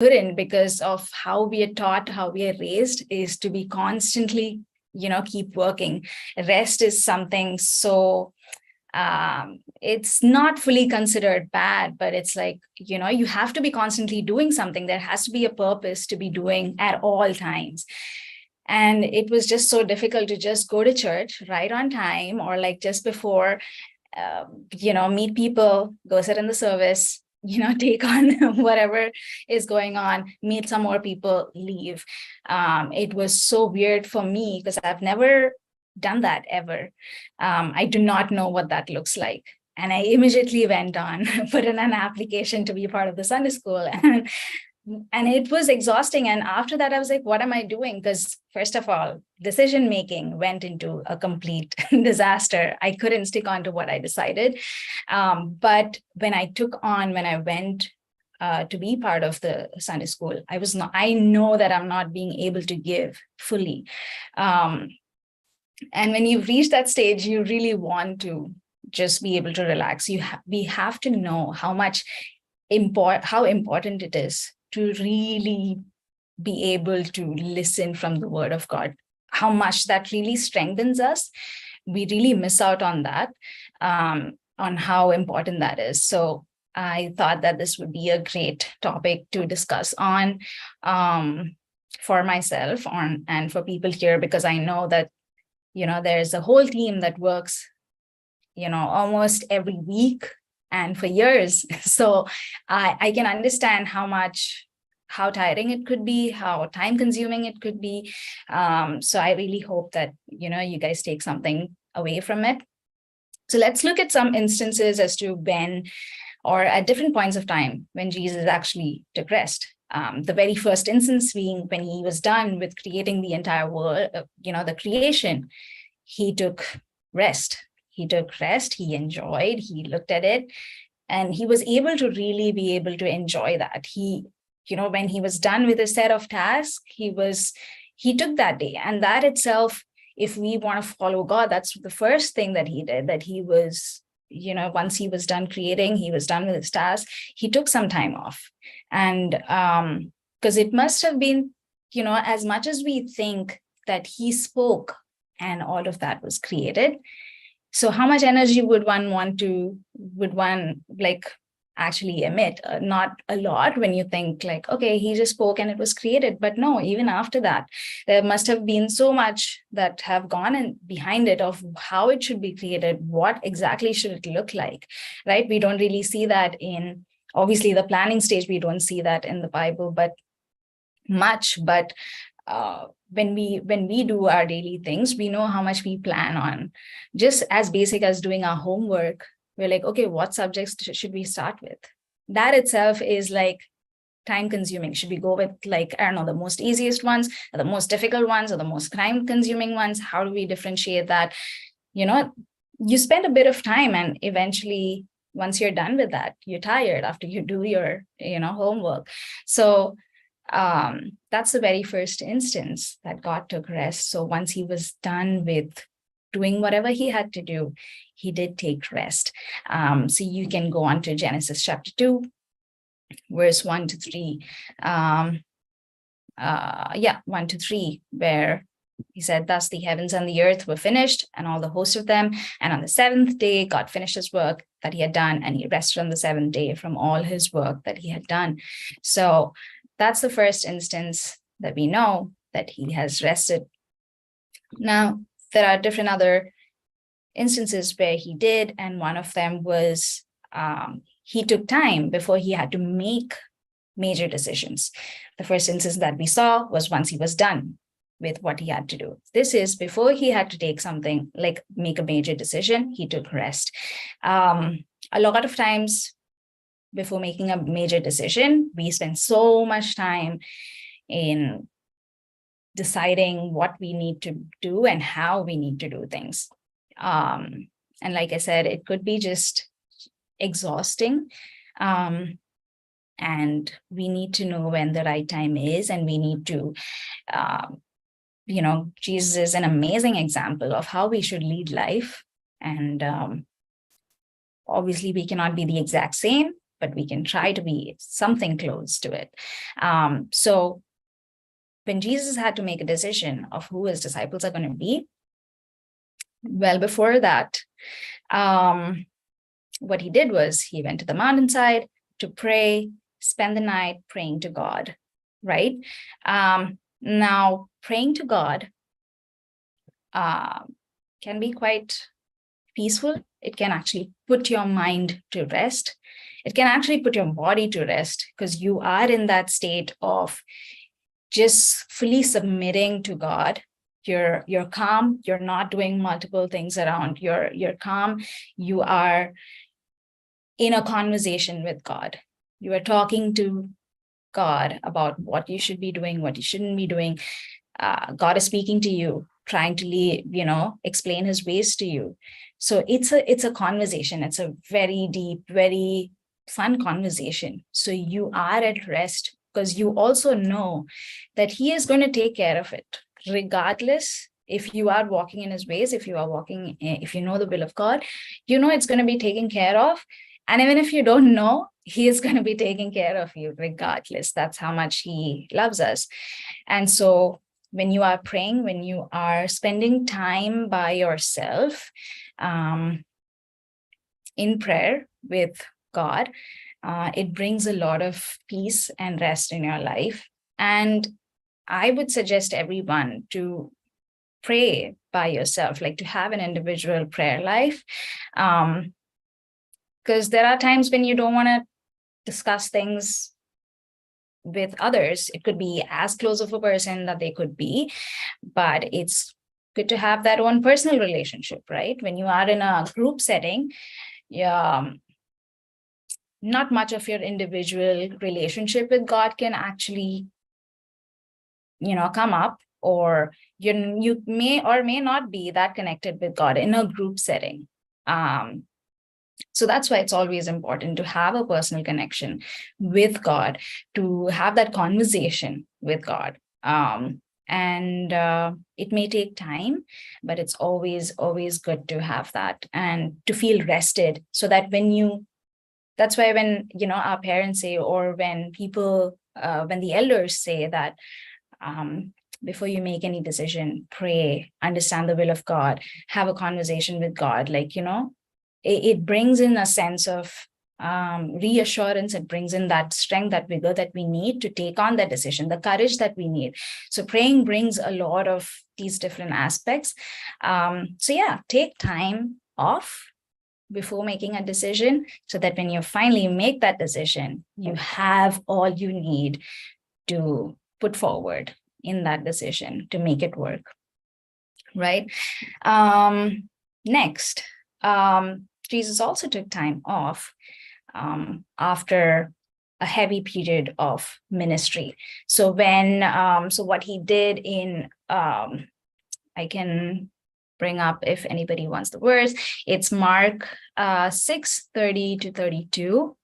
couldn't, because of how we are taught, how we are raised, is to be constantly, keep working. Rest is something so it's not fully considered bad, but it's like, you have to be constantly doing something. There has to be a purpose to be doing at all times. And it was just so difficult to just go to church right on time, or like just before, meet people, go sit in the service, take on whatever is going on, meet some more people, leave. It was so weird for me because I've never done that ever. I do not know what that looks like. And I immediately went on, put in an application to be part of the Sunday school. And it was exhausting. And after that, I was like, what am I doing? Because first of all, decision making went into a complete disaster. I couldn't stick on to what I decided. But when I went to be part of the Sunday school, I know that I'm not being able to give fully. And when you reach that stage, you really want to just be able to relax. We have to know how important it is to really be able to listen from the word of God, how much that really strengthens us. We really miss out on that, on how important that is. So I thought that this would be a great topic to discuss on, for myself and for people here, because I know that, there's a whole team that works, almost every week and for years. So I can understand how tiring it could be, how time consuming it could be. So I really hope that, you guys take something away from it. So let's look at some instances as to when, or at different points of time, when Jesus actually took rest. The very first instance being when he was done with creating the entire world, the creation, he took rest. He took rest, he enjoyed, he looked at it, and he was able to really be able to enjoy that. He, when he was done with a set of tasks, he took that day. And that itself, if we want to follow God, that's the first thing that he did, that he was, once he was done creating, he was done with his task, he took some time off. And because it must have been, as much as we think that he spoke and all of that was created, so how much energy would one actually emit? Not a lot, when you think like, okay, he just spoke and it was created. But no, even after that, there must have been so much that have gone in behind it of how it should be created. What exactly should it look like, right? We don't really see that in, obviously, the planning stage. We don't see that in the Bible, but when we do our daily things, we know how much we plan on. Just as basic as doing our homework, we're like, okay, what subjects should we start with? That itself is like time consuming. Should we go with, like, I don't know, the most easiest ones, or the most difficult ones, or the most time consuming ones? How do we differentiate that? You spend a bit of time, and eventually, once you're done with that, you're tired after you do your, homework. So that's the very first instance that God took rest. So once he was done with doing whatever he had to do, he did take rest. So you can go on to Genesis chapter 2, verse 1 to 3. 1 to 3, where he said, thus the heavens and the earth were finished, and all the host of them. And on the seventh day, God finished his work that he had done, and he rested on the seventh day from all his work that he had done. So that's the first instance that we know that he has rested. Now, there are different other instances where he did, and one of them was he took time before he had to make major decisions. The first instance that we saw was once he was done with what he had to do. This is before he had to take something like make a major decision, he took rest. A lot of times, before making a major decision, we spend so much time in deciding what we need to do and how we need to do things. And like I said, it could be just exhausting. And we need to know when the right time is, and we need to, Jesus is an amazing example of how we should lead life. And obviously, we cannot be the exact same, but we can try to be something close to it. So when Jesus had to make a decision of who his disciples are going to be, well, before that, what he did was he went to the mountainside to pray, spend the night praying to God, right? Now, praying to God can be quite peaceful. It can actually put your mind to rest. It can actually put your body to rest, because you are in that state of just fully submitting to God. You're calm. You're not doing multiple things around. You're calm. You are in a conversation with God. You are talking to God about what you should be doing, what you shouldn't be doing. God is speaking to you, trying to explain his ways to you. So it's a conversation. It's a very deep, very fun conversation. So you are at rest, because you also know that he is going to take care of it, regardless if you are walking in his ways, if you know the will of God, it's going to be taken care of. And even if you don't know, he is going to be taking care of you regardless. That's how much he loves us. And so when you are praying, when you are spending time by yourself in prayer with God, it brings a lot of peace and rest in your life. And I would suggest everyone to pray by yourself, like to have an individual prayer life. Because there are times when you don't want to discuss things with others. It could be as close of a person that they could be, but it's good to have that own personal relationship, right? When you are in a group setting, not much of your individual relationship with God can actually, come up, or you may or may not be that connected with God in a group setting. So that's why it's always important to have a personal connection with God, to have that conversation with God. And it may take time, but it's always good to have that and to feel rested, so that that's why when, our parents say, or when people, when the elders say that, before you make any decision, pray, understand the will of God, have a conversation with God, it brings in a sense of reassurance. It brings in that strength, that vigor that we need to take on that decision, the courage that we need. So praying brings a lot of these different aspects. So yeah, take time off before making a decision, so that when you finally make that decision, you have all you need to put forward in that decision to make it work, right? Next, Jesus also took time off after a heavy period of ministry. So what he did in, I can bring up if anybody wants the words, it's Mark 6:30-32.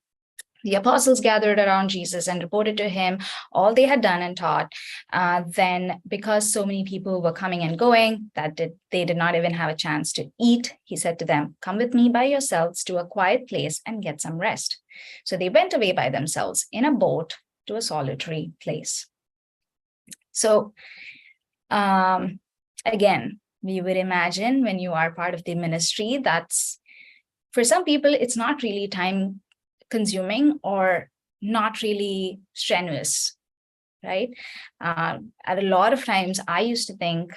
The apostles gathered around Jesus and reported to him all they had done and taught. Then, because so many people were coming and going that they did not even have a chance to eat, he said to them, "Come with me by yourselves to a quiet place and get some rest." So they went away by themselves in a boat to a solitary place. So again, we would imagine when you are part of the ministry, that's, for some people, it's not really time consuming or not really strenuous, right? At a lot of times, I used to think,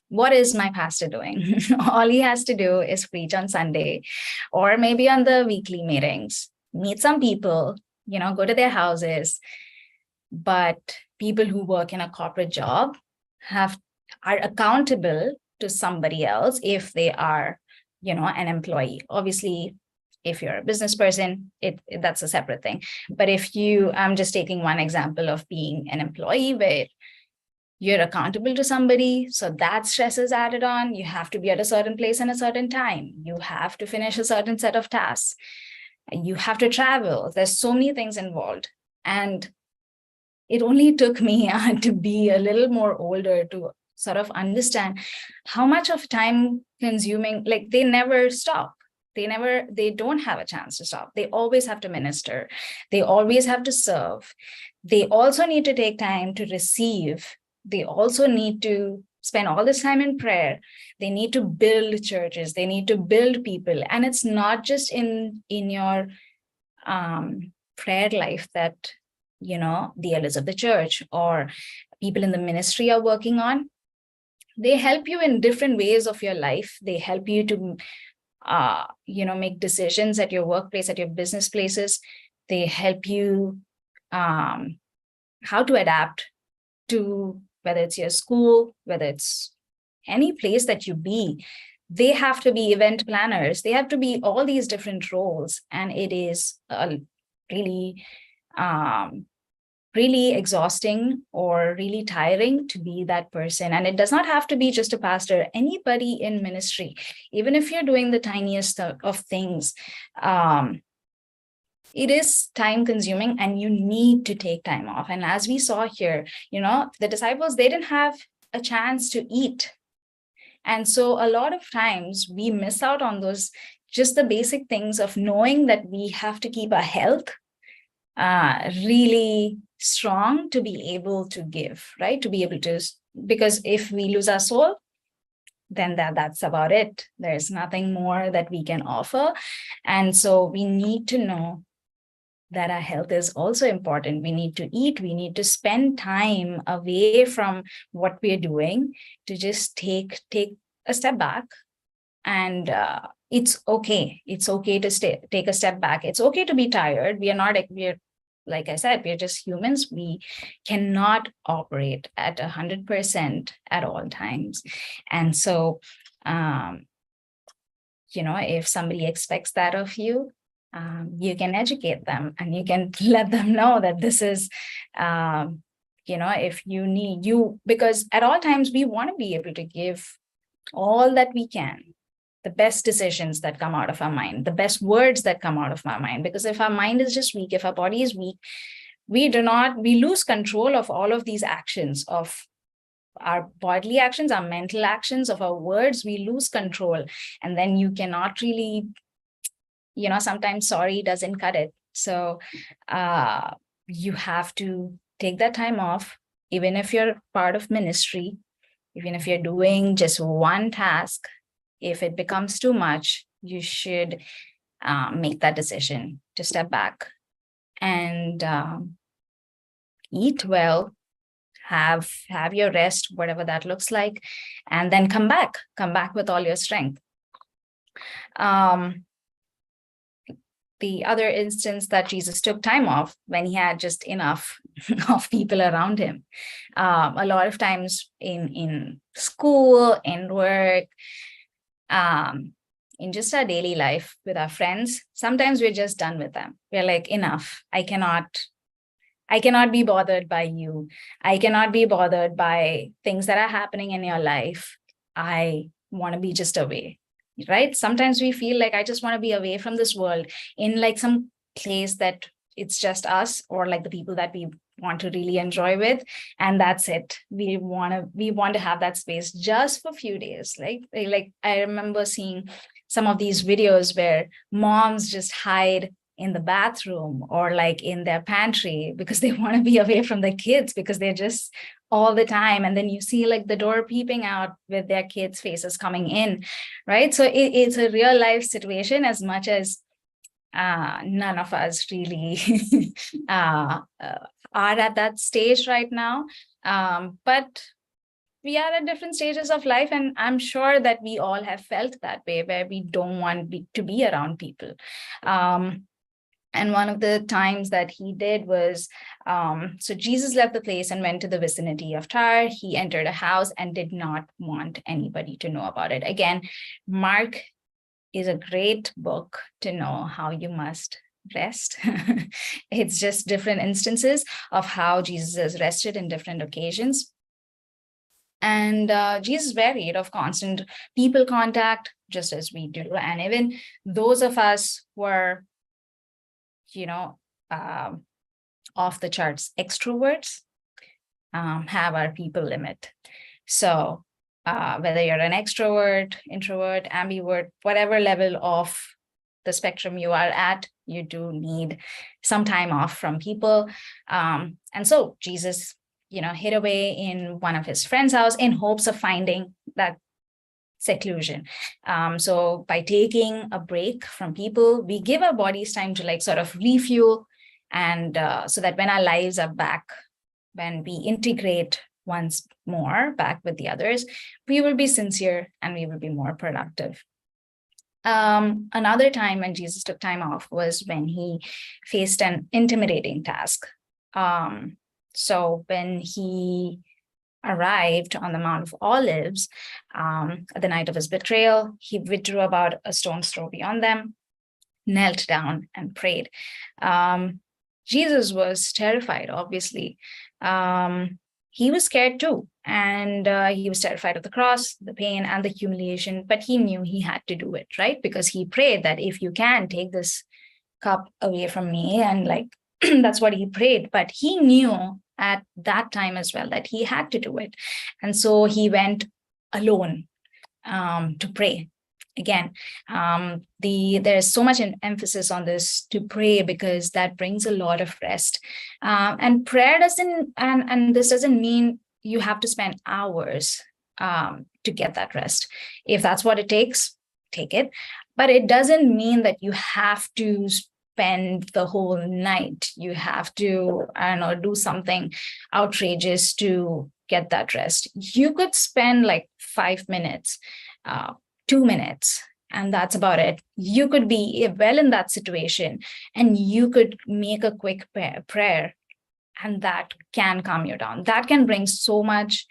what is my pastor doing? All he has to do is preach on Sunday, or maybe on the weekly meetings, meet some people, go to their houses. But people who work in a corporate job are accountable to somebody else if they are, an employee. Obviously, if you're a business person, that's a separate thing. But I'm just taking one example of being an employee where you're accountable to somebody, so that stress is added on. You have to be at a certain place in a certain time. You have to finish a certain set of tasks. You have to travel. There's so many things involved. And it only took me to be a little more older to sort of understand how much of time consuming, like, they never stop. They don't have a chance to stop. They always have to minister. They always have to serve. They also need to take time to receive. They also need to spend all this time in prayer. They need to build churches. They need to build people. And it's not just in your prayer life that, the elders of the church or people in the ministry are working on. They help you in different ways of your life. They help you to make decisions at your workplace, at your business places. They help you how to adapt to, whether it's your school, whether it's any place that you be. They have to be event planners. They have to be all these different roles. And it is really, really exhausting or really tiring to be that person. And it does not have to be just a pastor, anybody in ministry, even if you're doing the tiniest of things, it is time consuming and you need to take time off. And as we saw here, the disciples, they didn't have a chance to eat. And so a lot of times we miss out on those, just the basic things of knowing that we have to keep our health really strong to be able to give, right? To be able to, because if we lose our soul, then that's about it. There's nothing more that we can offer. And so we need to know that our health is also important. We need to eat. We need to spend time away from what we're doing to just take a step back. And it's okay. It's okay to take a step back. It's okay to be tired. We're like I said, we're just humans. We cannot operate at 100% at all times. And so, if somebody expects that of you, you can educate them and you can let them know that this is, if you need because at all times we want to be able to give all that we can, the best decisions that come out of our mind, the best words that come out of our mind. Because if our mind is just weak, if our body is weak, we lose control of all of these actions, of our bodily actions, our mental actions, of our words. We lose control. And then you cannot really, sometimes sorry doesn't cut it. So you have to take that time off, even if you're part of ministry, even if you're doing just one task. If it becomes too much, you should make that decision to step back and eat well, have your rest, whatever that looks like, and then come back with all your strength. The other instance that Jesus took time off when he had just enough of people around him. A lot of times in school, in work, in just our daily life with our friends, sometimes we're just done with them. We're like, enough. I cannot be bothered by you. I cannot be bothered by things that are happening in your life. I want to be just away, right? Sometimes we feel like I just want to be away from this world, in like some place that it's just us or like the people that we want to really enjoy with, and that's it. We want to have that space just for a few days. Like I remember seeing some of these videos where moms just hide in the bathroom or like in their pantry because they want to be away from the kids, because they're just all the time. And then you see like the door peeping out with their kids' faces coming in, right? So it's a real life situation, as much as none of us really are at that stage right now. But we are at different stages of life, and I'm sure that we all have felt that way, where we don't want to be around people. And one of the times that he did was, so Jesus left the place and went to the vicinity of Tyre. He entered a house and did not want anybody to know about it. Again, Mark is a great book to know how you must rest. It's just different instances of how Jesus has rested in different occasions. And Jesus varied of constant people contact, just as we do. And even those of us who are, off the charts extroverts, have our people limit. So whether you're an extrovert, introvert, ambivert, whatever level of the spectrum you are at, you do need some time off from people. And so Jesus, hid away in one of his friend's house in hopes of finding that seclusion. So by taking a break from people, we give our bodies time to sort of refuel, and so that when our lives are back, when we integrate once more back with the others, we will be sincere and we will be more productive. Another time when Jesus took time off was when he faced an intimidating task. So when he arrived on the Mount of Olives the night of his betrayal, he withdrew about a stone's throw beyond them, knelt down and prayed. Jesus was terrified, obviously. He was scared too. And he was terrified of the cross, the pain, and the humiliation, but he knew he had to do it, right? Because he prayed that if you can, take this cup away from me. And that's what he prayed. But he knew at that time as well that he had to do it. And so he went alone to pray. Again, there's so much emphasis on this, to pray, because that brings a lot of rest. And prayer doesn't, and this doesn't mean you have to spend hours to get that rest. If that's what it takes, take it. But it doesn't mean that you have to spend the whole night. You have to, do something outrageous to get that rest. You could spend 5 minutes, 2 minutes, and that's about it. You could be well in that situation and you could make a quick prayer, and that can calm you down. That can bring so much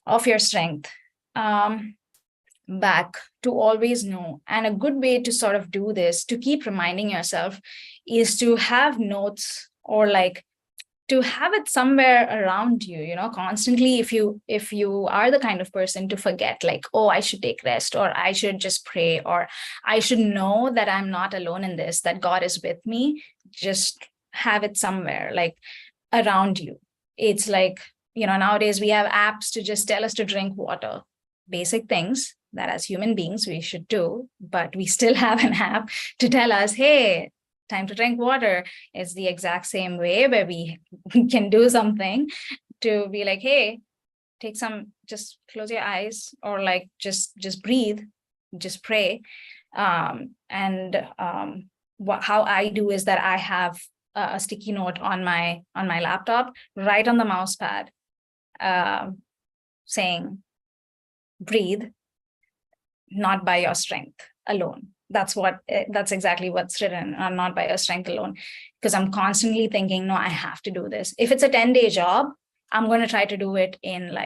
of your strength back, to always know. And a good way to sort of do this, to keep reminding yourself, is to have notes, or to have it somewhere around you, constantly. If you are the kind of person to forget, oh, I should take rest, or I should just pray, or I should know that I'm not alone in this, that God is with me, just have it somewhere around you. It's nowadays we have apps to just tell us to drink water, basic things that as human beings we should do, but we still have an app to tell us, hey, time to drink water. It's the exact same way where we can do something to be hey, take some, just close your eyes, or just breathe, just pray. How I do is that I have a sticky note on my laptop, right on the mouse pad, saying, breathe, not by your strength alone. That's exactly what's written, not by your strength alone. Because I'm constantly thinking, no, I have to do this. If it's a 10-day job, I'm going to try to do it in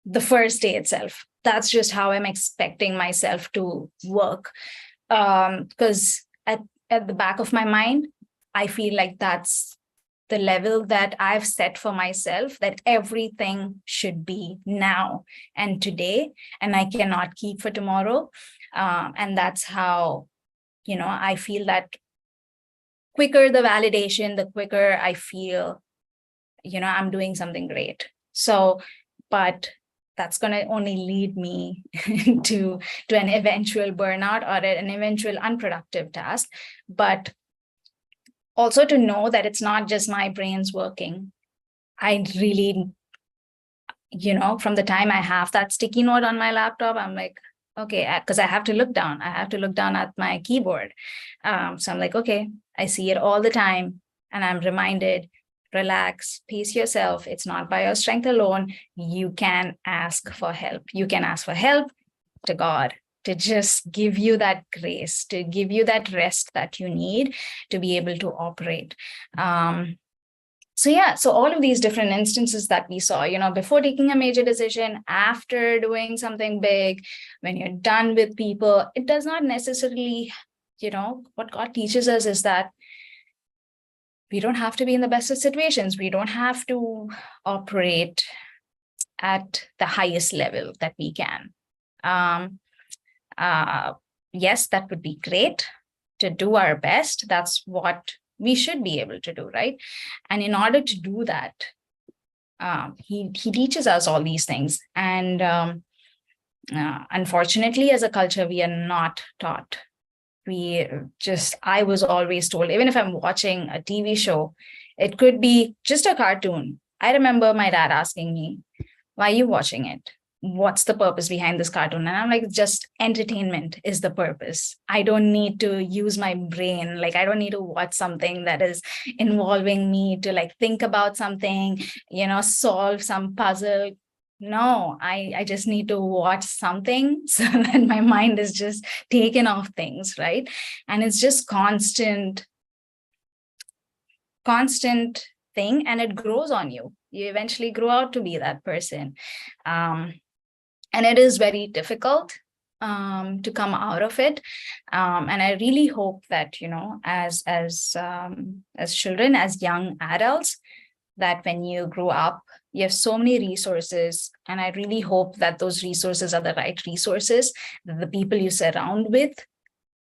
the first day itself. That's just how I'm expecting myself to work. Because at the back of my mind, I feel that's the level that I've set for myself, that everything should be now and today, and I cannot keep for tomorrow. And that's how, I feel that quicker the validation, the quicker I feel, I'm doing something great. So, but that's going to only lead me to an eventual burnout or an eventual unproductive task. But also to know that it's not just my brain's working. I really, from the time I have that sticky note on my laptop, I'm okay, because I have to look down. I have to look down at my keyboard. So I'm okay, I see it all the time. And I'm reminded, relax, pace yourself. It's not by your strength alone. You can ask for help. You can ask for help to God, to just give you that grace, to give you that rest that you need to be able to operate. So all of these different instances that we saw, before taking a major decision, after doing something big, when you're done with people, it does not necessarily, what God teaches us is that we don't have to be in the best of situations. We don't have to operate at the highest level that we can. Yes, that would be great to do our best. That's what we should be able to do, right? And in order to do that, he teaches us all these things. And unfortunately, as a culture, we are not taught I was always told, even if I'm watching a TV show, it could be just a cartoon. I remember my dad asking me, why are you watching it? What's the purpose behind this cartoon? And I'm like, just entertainment is the purpose. I don't need to use my brain. Like, I don't need to watch something that is involving me to like think about something, solve some puzzle. No, I just need to watch something so that my mind is just taken off things, right? And it's just constant thing, and it grows on you. You eventually grow out to be that person. And it is very difficult to come out of it. And I really hope that, as children, as young adults, that when you grow up, you have so many resources. And I really hope that those resources are the right resources, that the people you surround with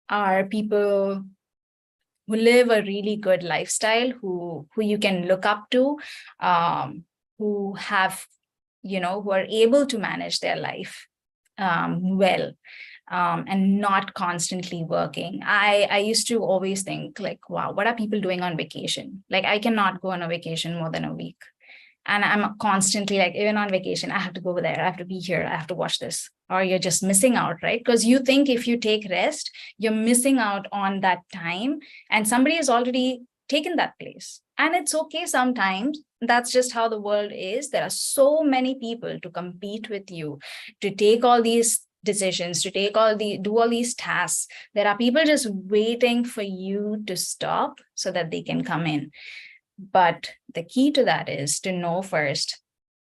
are people who live a really good lifestyle, who you can look up to, who have, who are able to manage their life well, and not constantly working. I used to always think like, wow, what are people doing on vacation? Like, I cannot go on a vacation more than a week. And I'm constantly like, even on vacation, I have to go over there, I have to be here, I have to watch this. Or you're just missing out, right? Because you think if you take rest, you're missing out on that time, and somebody has already taken that place. And it's okay sometimes. That's just how the world is. There are so many people to compete with you, to take all these decisions, to do all these tasks. There are people just waiting for you to stop so that they can come in. But the key to that is to know first,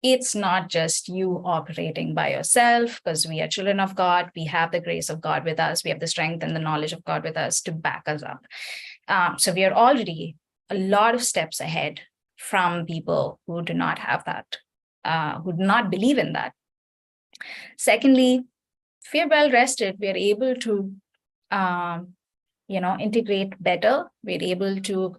it's not just you operating by yourself, because we are children of God. We have the grace of God with us. We have the strength and the knowledge of God with us to back us up. So we are already a lot of steps ahead from people who do not have that, who do not believe in that. Secondly, if we're well rested, we're able to, integrate better. We're able to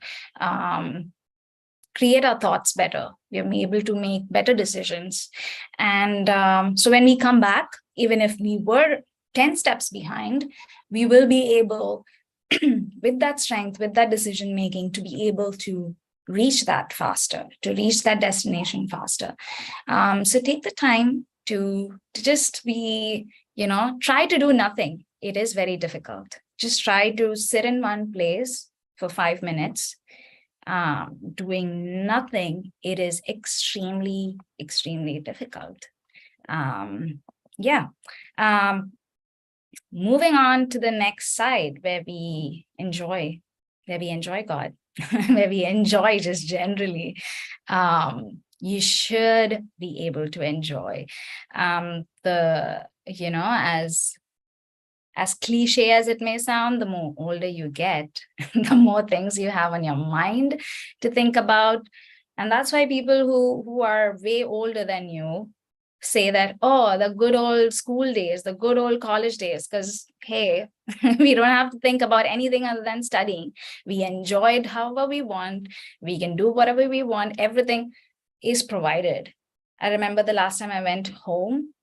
create our thoughts better. We're able to make better decisions. And so when we come back, even if we were 10 steps behind, we will be able, with that strength, with that decision making, to be able to reach that faster, to reach that destination faster. So take the time to just be, try to do nothing. It is very difficult. Just try to sit in one place for 5 minutes, doing nothing. It is extremely, extremely difficult. Moving on to the next side, where we enjoy God, where we enjoy just generally. You should be able to enjoy as cliche as it may sound, the more older you get, the more things you have on your mind to think about. And that's why people who are way older than you say that, oh, the good old school days, the good old college days, because, hey, we don't have to think about anything other than studying. We enjoyed however we want. We can do whatever we want. Everything is provided. I remember the last time I went home,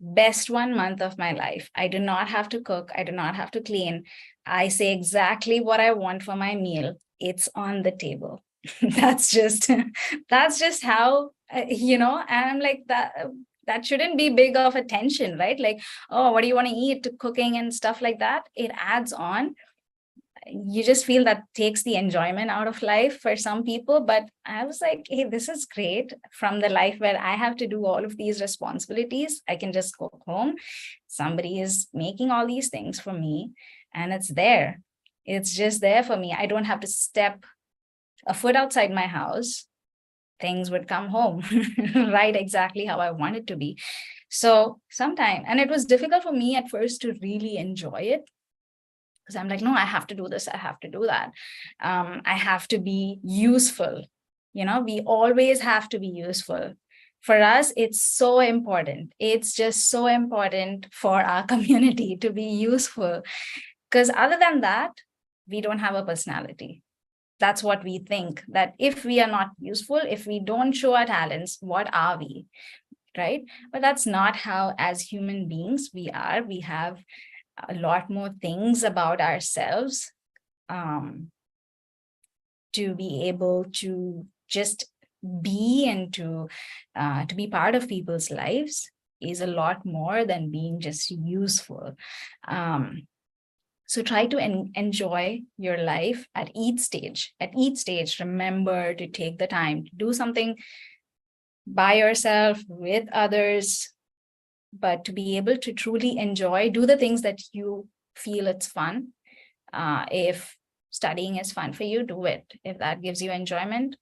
best 1 month of my life. I do not have to cook. I do not have to clean. I say exactly what I want for my meal. It's on the table. that's just how, and I'm like, that shouldn't be big of a tension, right? Like, oh, what do you want to eat, to cooking and stuff like that? It adds on. You just feel that takes the enjoyment out of life for some people. But I was like, hey, this is great. From the life where I have to do all of these responsibilities, I can just go home. Somebody is making all these things for me, and it's there. It's just there for me. I don't have to step a foot outside my house. Things would come home right exactly how I want it to be. So sometimes, and it was difficult for me at first to really enjoy it, because I'm like, no, I have to do this, I have to do that. I have to be useful. We always have to be useful. For us, it's so important. It's just so important for our community to be useful, because other than that, we don't have a personality. That's what we think, that if we are not useful, if we don't show our talents, what are we, right? But that's not how, as human beings, we are. We have a lot more things about ourselves, to be able to just be and to be part of people's lives is a lot more than being just useful. So try to enjoy your life at each stage. At each stage, remember to take the time to do something by yourself, with others, but to be able to truly enjoy, do the things that you feel it's fun. If studying is fun for you, do it. If that gives you enjoyment,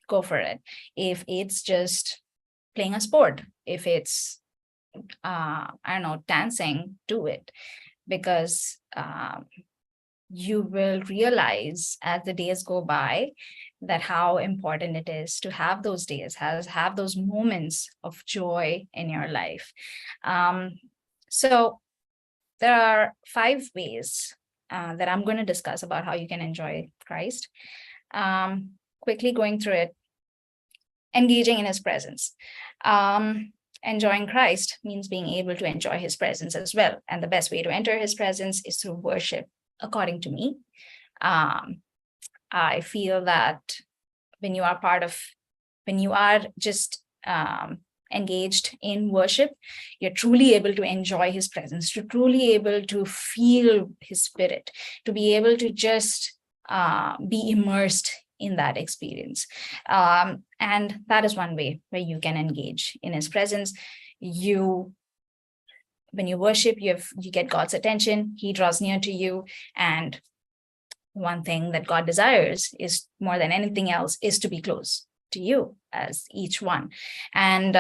go for it. If it's just playing a sport, if it's, I don't know, dancing, do it. Because you will realize as the days go by that how important it is to have those days, have those moments of joy in your life. So there are 5 ways that I'm going to discuss about how you can enjoy Christ. Quickly going through it. Engaging in his presence. Enjoying Christ means being able to enjoy his presence as well. And the best way to enter his presence is through worship, according to me. I feel that when you are just engaged in worship, you're truly able to enjoy his presence, to truly able to feel his spirit, to be able to just be immersed in that experience. And that is one way where you can engage in his presence. When you worship, you get God's attention, he draws near to you. And one thing that God desires is, more than anything else, is to be close to you as each one. And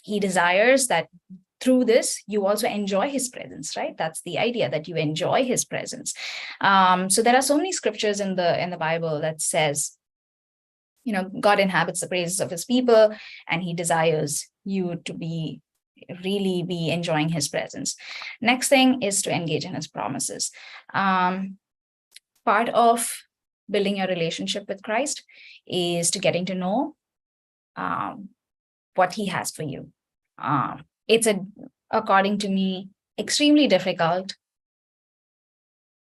he desires that through this, you also enjoy his presence, right? That's the idea, that you enjoy his presence. So there are so many scriptures in the Bible that says, God inhabits the praises of his people, and he desires you to really be enjoying his presence. Next thing is to engage in his promises. Part of building your relationship with Christ is to getting to know what he has for you. It's according to me, extremely difficult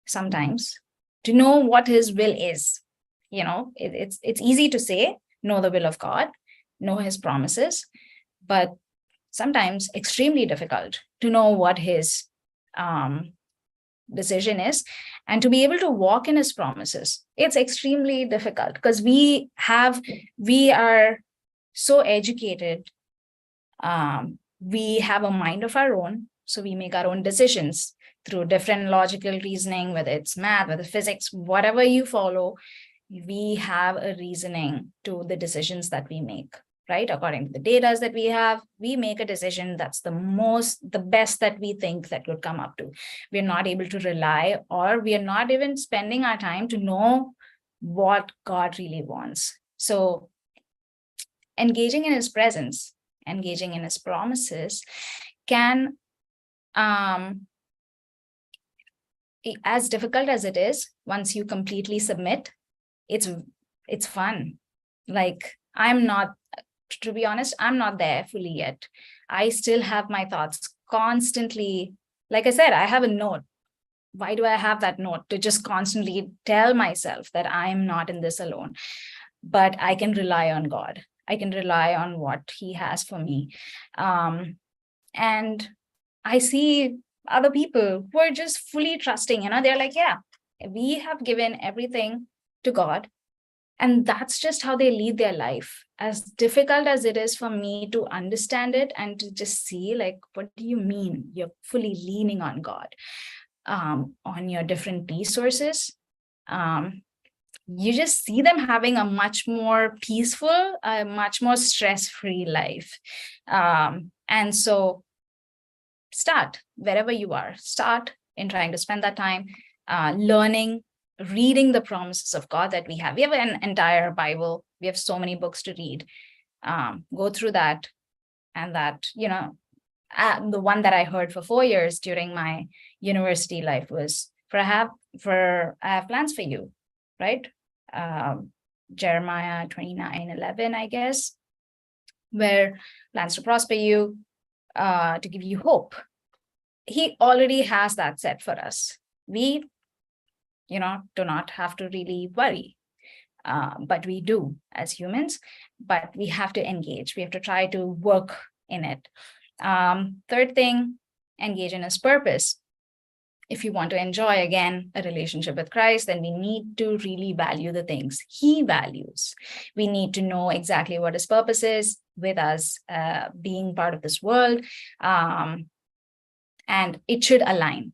sometimes to know what his will is. It's easy to say, know the will of God, know his promises, but sometimes extremely difficult to know what his decision is and to be able to walk in his promises. It's extremely difficult because we are so educated. We have a mind of our own, so we make our own decisions through different logical reasoning, whether it's math, whether physics, whatever you follow, we have a reasoning to the decisions that we make, right? According to the data that we have, we make a decision that's the best that we think that could come up to. We're not able to rely, or we are not even spending our time to know what God really wants. So engaging in his presence, engaging in his promises can, as difficult as it is, once you completely submit, it's fun. Like, to be honest, I'm not there fully yet. I still have my thoughts constantly. Like I said, I have a note. Why do I have that note? To just constantly tell myself that I'm not in this alone. But I can rely on God. I can rely on what he has for me. And I see other people who are just fully trusting, they're like, yeah, we have given everything to God. And that's just how they lead their life. As difficult as it is for me to understand it and to just see, like, what do you mean you're fully leaning on God, on your different resources? You just see them having a much more peaceful, a much more stress-free life. And so start wherever you are. Start in trying to spend that time learning, reading the promises of God that we have. We have an entire Bible. We have so many books to read. Go through that. And that, the one that I heard for 4 years during my university life was, I have plans for you, right? Jeremiah 29:11, I guess, where plans to prosper you, to give you hope he already has that set for us. We, do not have to really worry. But we do as humans, but we have to engage. We have to try to work in it. Third thing, engage in his purpose. If you want to enjoy, again, a relationship with Christ, then we need to really value the things he values. We need to know exactly what his purpose is with us being part of this world. And it should align.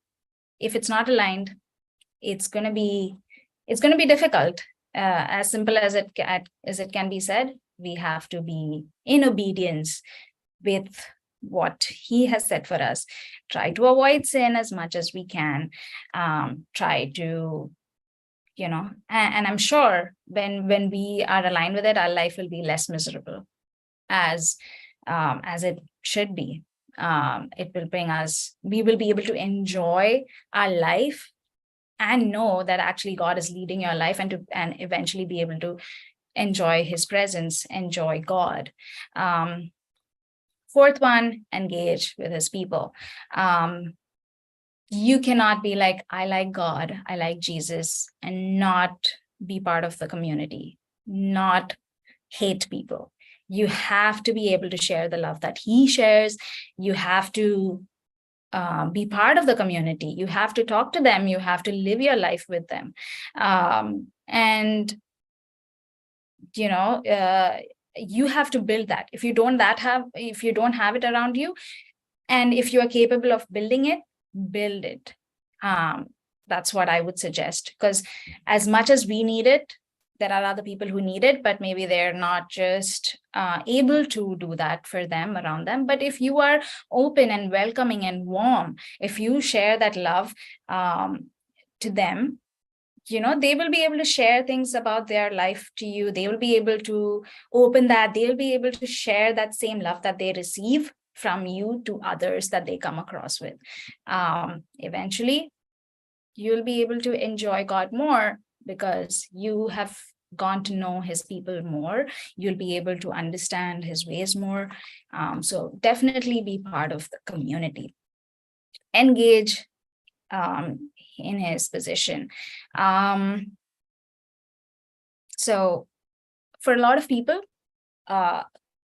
If it's not aligned, it's going to be difficult. As simple as it can be said, we have to be in obedience with what he has said for us. Try to avoid sin as much as we can. Try to, and I'm sure when we are aligned with it, our life will be less miserable, as it should be. It will bring us, we will be able to enjoy our life and know that actually God is leading your life, and eventually be able to enjoy his presence, enjoy God. Fourth one, engage with his people. You cannot be like, I like God, I like Jesus, and not be part of the community, not hate people. You have to be able to share the love that he shares. You have to be part of the community. You have to talk to them. You have to live your life with them. And you have to build that. If you don't have it around you, and if you are capable of building it, build it. That's what I would suggest, because as much as we need it, there are other people who need it, but maybe they're not just able to do that for them, around them. But if you are open and welcoming and warm, if you share that love to them, they will be able to share things about their life to you. They will be able to open that. They'll be able to share that same love that they receive from you to others that they come across with. Eventually, you'll be able to enjoy God more, because you have gone to know his people more. You'll be able to understand his ways more. So definitely be part of the community. Engage in his position. So for a lot of people,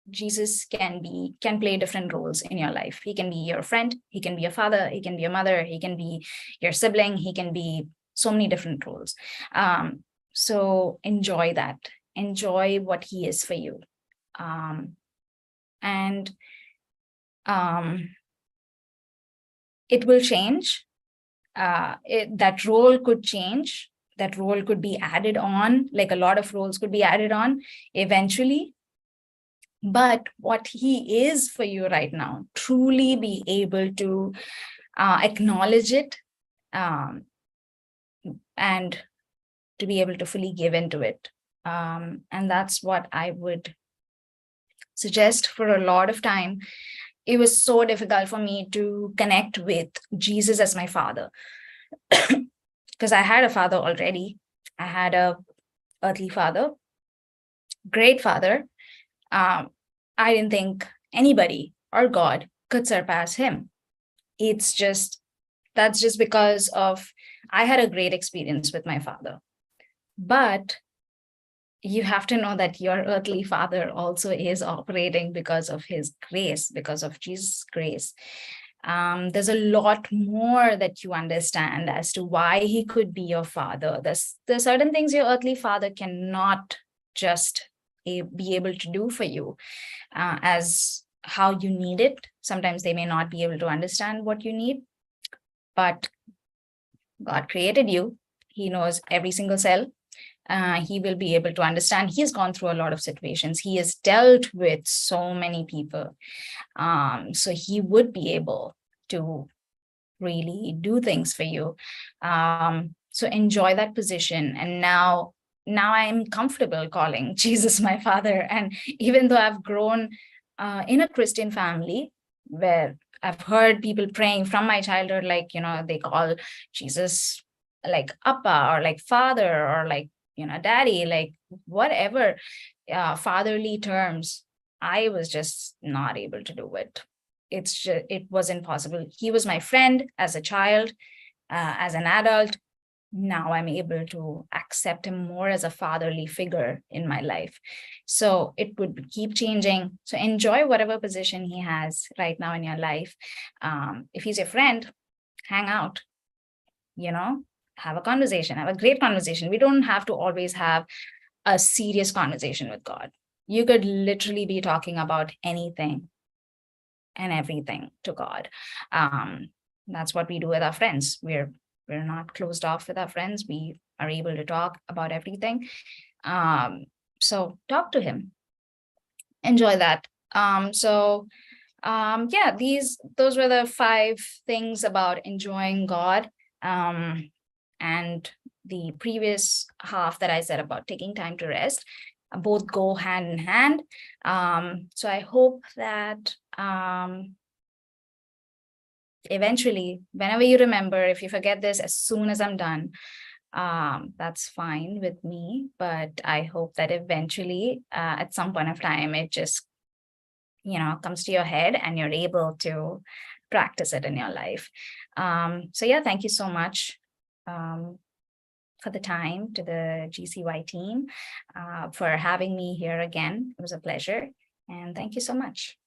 Jesus can play different roles in your life. He can be your friend, he can be your father, he can be your mother, he can be your sibling, he can be so many different roles. So enjoy that. Enjoy what he is for you. And it will change. That role could change. That role could be added on, like a lot of roles could be added on eventually. But what he is for you right now, truly be able to acknowledge it, and to be able to fully give into it. And that's what I would suggest. For a lot of time, it was so difficult for me to connect with Jesus as my father, because I had a father already. I had a earthly father, great father. I didn't think anybody or God could surpass him. That's just because of, I had a great experience with my father. But you have to know that your earthly father also is operating because of his grace, because of Jesus' grace. There's a lot more that you understand as to why he could be your father. There's certain things your earthly father cannot just be able to do for you as how you need it. Sometimes they may not be able to understand what you need, but God created you. He knows every single cell. He will be able to understand. He has gone through a lot of situations. He has dealt with so many people. So he would be able to really do things for you. So enjoy that position. And now I'm comfortable calling Jesus my father. And even though I've grown in a Christian family where I've heard people praying from my childhood, like, they call Jesus like Appa, or like father, or like, daddy, like whatever fatherly terms, I was just not able to do it. it wasn't possible. He was my friend as a child, as an adult. Now I'm able to accept him more as a fatherly figure in my life. So it would keep changing. So enjoy whatever position he has right now in your life. If he's your friend, hang out, have a conversation, have a great conversation. We don't have to always have a serious conversation with God. You could literally be talking about anything and everything to God. That's what we do with our friends. We're not closed off with our friends. We are able to talk about everything. So talk to him. Enjoy that. Yeah, those were the 5 things about enjoying God. And the previous half that I said about taking time to rest, both go hand in hand. So I hope that eventually, whenever you remember, if you forget this as soon as I'm done, that's fine with me. But I hope that eventually, at some point of time, it just, comes to your head and you're able to practice it in your life. So yeah, thank you so much for the time, to the GCY team, for having me here again. It was a pleasure. And thank you so much.